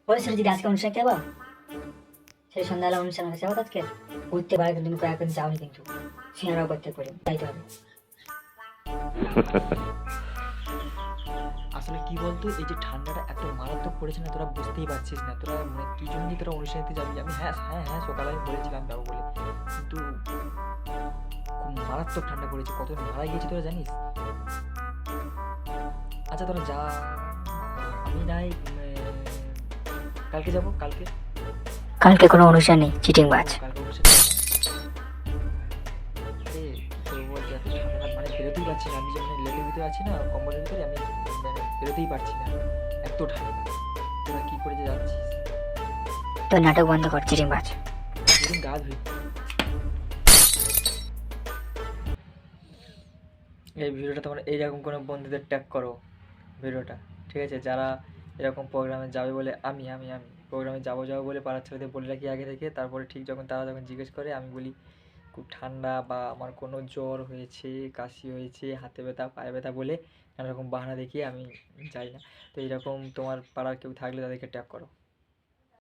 বলেছিল যদি আজকে অনুষ্ঠান যাবো, সেই সন্ধ্যাবেলা অনুষ্ঠান আছে যাবো আজকে ঘুরতে পারে, কিন্তু তুমি এখন যাওনি, কিন্তু সিনেমাও করতে করে যাইতে হবে। আসলে কি বলতো, এই যে ঠান্ডাটা এত মারাত্মক পড়েছে না, তোরা বুঝতেই পারছিস না। তোরা মানে কি জন্য যে তোরা অনুষ্ঠানেতে যাবি? আমি হ্যাঁ হ্যাঁ হ্যাঁ সকালে আমি বলেছিলাম যাবো বলে, কিন্তু খুব মারাত্মক ঠান্ডা পড়েছে। কতজন মারা গিয়েছে তোরা জানিস? আচ্ছা তোরা যা, আমি নাই কালকে যাব কালকে। কালকে কোনো অনুষ্ঠান নেই, চিটিং ও বাজ। কালকে অনুষ্ঠান নেই না? আরে কি করবো বলতো, এত ঠান্ডা মানে বেরোতেই পারছি না। আমি যেমন লেপের ভিতরে আছি না, কম্বলের ভিতরে, আমি মানে বেরোতেই পারছি না, এত ঠান্ডা। তোরা কি করে যে যাচ্ছিস? তোর নাটক বন্ধ কর, চিটিং বাজ। যেদিন গা ধুই। এই ভিডিওটা তোমার এইরকম কোনো বন্ধুদের ট্যাগ করো ভিডিওটা, ঠিক আছে? যারা এরকম প্রোগ্রামে যাবে বলে, আমি প্রোগ্রামে যাবো যাবো বলে পাড়ার ছেলেদের বলে রাখি আগে থেকে। তারপরে ঠিক যখন তারা যখন জিজ্ঞেস করে, আমি বলি খুব ঠান্ডা বা আমার কোনো জ্বর হয়েছে, কাশি হয়েছে, হাতে ব্যথা, পায়ে ব্যথা বলে নানা রকম বাহানা দেখিয়ে আমি যাই না। তো এইরকম তোমার পাড়ার কেউ থাকলে তাদেরকে ট্যাগ করো।